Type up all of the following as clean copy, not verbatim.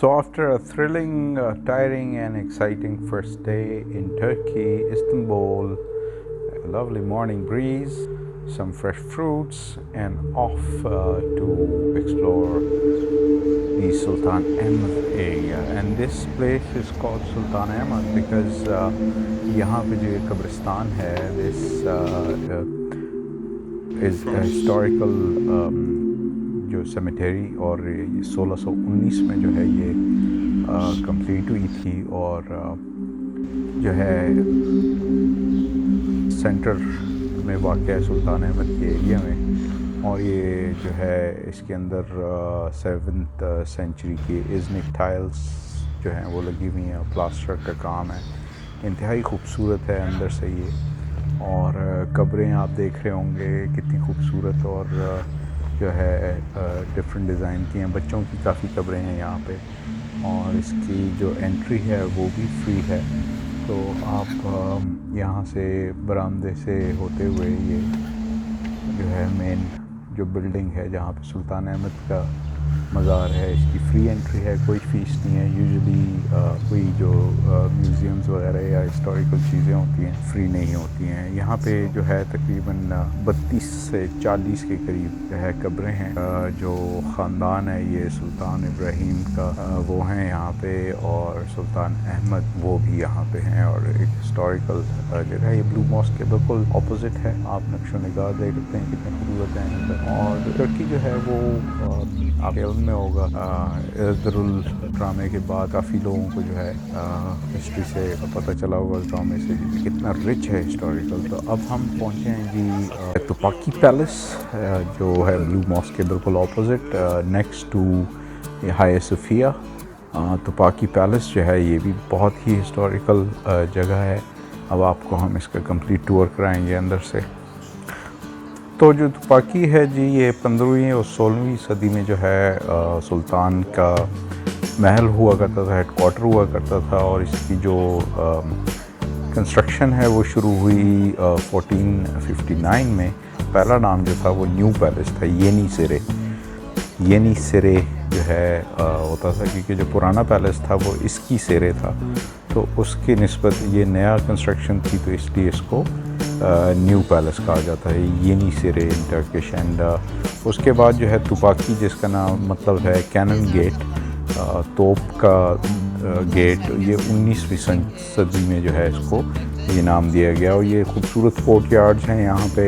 So after a thrilling, tiring and exciting first day in Turkey, Istanbul, a lovely morning breeze, some fresh fruits, and off to explore the Sultan Ahmed area. And this place is called Sultan Ahmed because यहाँ पे जो ये कब्रिस्तान है, this is a historical जो cemetery, और ये 1619 में जो है ये कंप्लीट हुई थी, और जो है सेंटर में वाक़ है सुल्तान अहमद के एरिया में। और ये जो है इसके अंदर 7th सेंचुरी की इज़निक टाइल्स जो हैं वो लगी हुई हैं, प्लास्टर का काम है, इंतहाई खूबसूरत है अंदर से ये। और कब्रें आप देख रहे होंगे कितनी खूबसूरत, और जो है डिफरेंट डिज़ाइन की हैं। बच्चों की काफ़ी कब्रें हैं यहाँ पे, और इसकी जो एंट्री है वो भी फ्री है। तो आप यहाँ से बरामदे से होते हुए ये जो है मेन जो बिल्डिंग है जहाँ पे सुल्तान अहमद का मज़ार है, इसकी फ्री एंट्री है, कोई फ़ीस नहीं है। यूजुअली कोई जो म्यूज़ियम्स वगैरह या हिस्टोरिकल चीज़ें होती हैं फ्री नहीं होती हैं। यहाँ पे जो है तकरीबन 32 से 40 के करीब जो है कब्रें हैं। जो ख़ानदान है ये सुल्तान इब्राहीम का वो हैं यहाँ पे, और सुल्तान अहमद वो भी यहाँ पे हैं। और एक हिस्टोरिकल जगह, ये ब्लू मॉस्क के बिल्कुल अपोजिट है। आप नक्शो निगाह देख सकते हैं कितने खूबसूरत हैं। और टर्की जो है वो आप में होगा, इज़रुल ड्रामे के बाद काफ़ी लोगों को जो है हिस्ट्री से पता चला होगा इस ड्रामे से कितना रिच है हिस्टोरिकल। तो अब हम पहुँचे हैं जी टोपाकी पैलेस, जो है ब्लू मॉस्क के बिल्कुल ऑपोजिट, नेक्स्ट टू हाया सोफिया। टोपाकी पैलेस जो है ये भी बहुत ही हिस्टोरिकल जगह है। अब आपको हम इसका कंप्लीट टूर कराएंगे अंदर से। तो जो टोपाकी है जी, ये 15वीं और 16वीं सदी में जो है सुल्तान का महल हुआ करता था, हेड क्वार्टर हुआ करता था। और इसकी जो कंस्ट्रक्शन है वो शुरू हुई 1459 में। पहला नाम जो था वो न्यू पैलेस था, येनी सिरे जो है होता था, क्योंकि जो पुराना पैलेस था वो इसकी सिरे था, तो उसकी निस्बत ये नया कंस्ट्रक्शन थी, तो इसलिए इसको न्यू पैलेस कहा जाता है, येनी सिरे इन टर्किश। एंड उसके बाद जो है टोपाकी, जिसका नाम मतलब है कैनन गेट, तोप का गेट, ये 19वीं सदी में जो है इसको ये नाम दिया गया। और ये खूबसूरत कोर्ट यार्ड्स हैं यहाँ पे।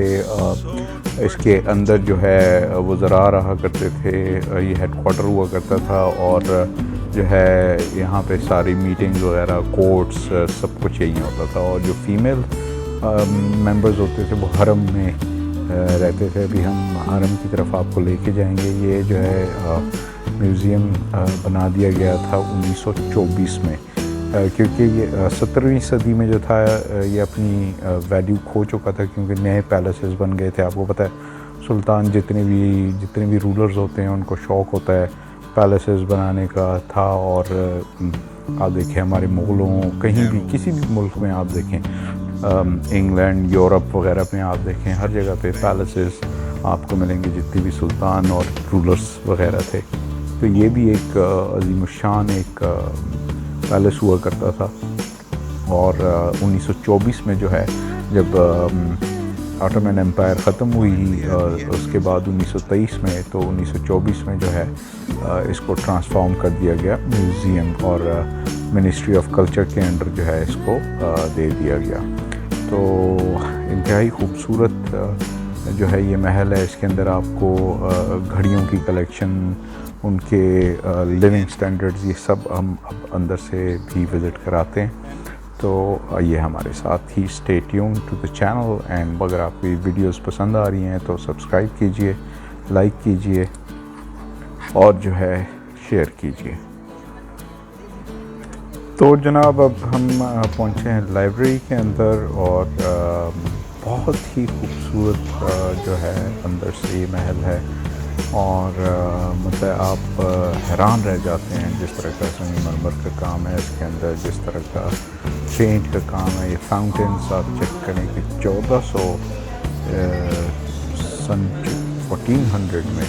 इसके अंदर जो है वो ज़रा रहा करते थे, ये हेड क्वार्टर हुआ करता था, और जो है यहाँ पे सारी मीटिंग्स वगैरह, कोर्ट्स, सब कुछ यही होता था। और जो फीमेल मेंबर्स होते थे वो हरम में रहते थे। अभी हम हरम की तरफ आपको लेके जाएंगे। ये जो है म्यूज़ियम बना दिया गया था 1924 में, क्योंकि ये 17वीं सदी में जो था ये अपनी वैल्यू खो चुका था, क्योंकि नए पैलेसेस बन गए थे। आपको पता है सुल्तान जितने भी रूलर्स होते हैं उनको शौक़ होता है पैलेसेस बनाने का था। और आप देखें हमारे मुग़लों, कहीं भी किसी भी मुल्क में आप देखें, इंग्लैंड, यूरोप वगैरह में आप देखें, हर जगह पे पैलेसेस आपको मिलेंगे जितने भी सुल्तान और रूलर्स वगैरह थे। तो ये भी एक अज़ीमुश्शान एक पैलेस हुआ करता था। और 1924 में जो है जब ऑटोमन एम्पायर ख़त्म हुई, उसके बाद 1923 में, तो 1924 में जो है इसको ट्रांसफॉर्म कर दिया गया म्यूज़ियम, और मिनिस्ट्री ऑफ कल्चर के अंडर जो है इसको दे दिया गया। तो इंतहाई खूबसूरत जो है ये महल है। इसके अंदर आपको घड़ियों की कलेक्शन, उनके लिविंग स्टैंडर्ड्स, ये सब हम अब अंदर से भी विज़िट कराते हैं। तो ये हमारे साथ ही stay tuned to the channel. And अगर आपको ये वीडियोस पसंद आ रही हैं तो सब्सक्राइब कीजिए, लाइक कीजिए, और जो है शेयर कीजिए। तो जनाब अब हम पहुँचे हैं लाइब्रेरी के अंदर, और बहुत ही खूबसूरत जो है अंदर से ये महल है। और मतलब आप हैरान रह जाते हैं जिस तरह का संगमरमर का काम है इसके अंदर, जिस तरह का पेंट का काम है। ये फाउंटेन्स आप चेक करें कि 1400 सन 1400 में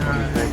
24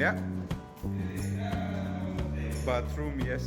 Yeah. Bathroom, yes.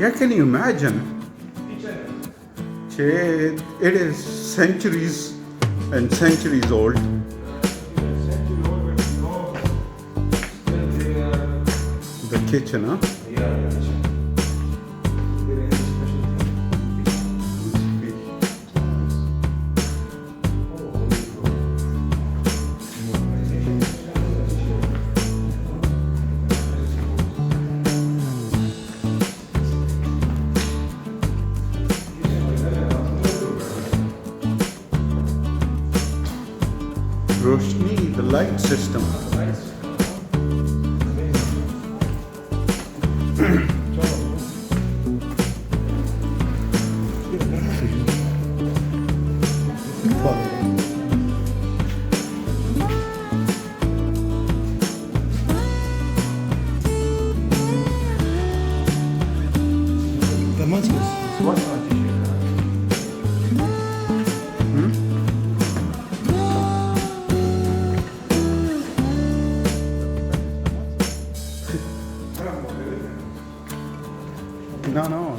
Yeah, can you imagine? It is centuries and centuries old. The kitchen, huh? Roshni, the light system. Damascus. It's what No, no.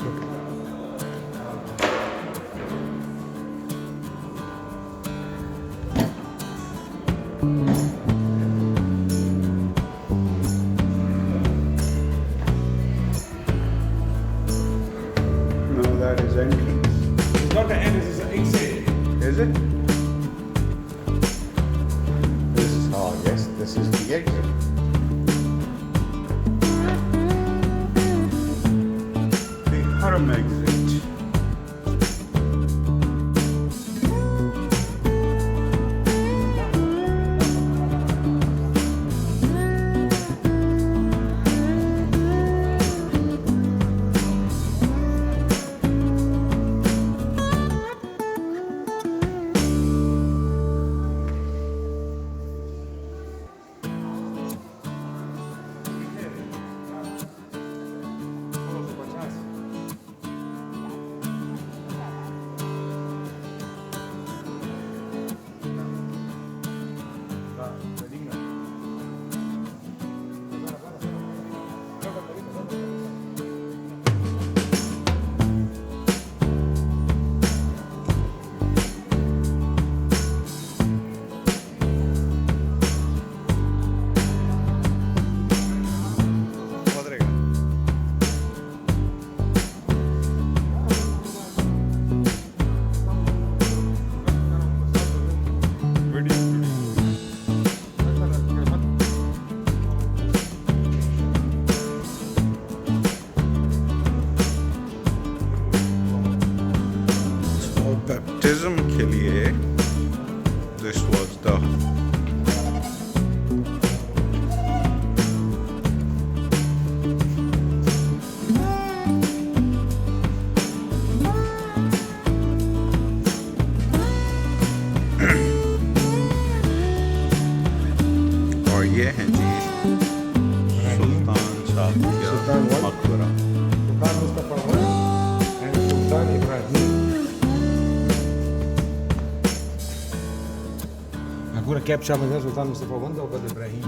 No, that is entrance. It's not the end, it's an exit. Is it? This is, oh yes, this is the exit. The Haram exit. Baptism के लिए this was the और ये है जी सुल्तान साहब Sultan का what? मकबरा Sultan Mustafa I and Sultan Ibrahim. Agora cap chama de Sultan Mustafa I ou de Ibrahim.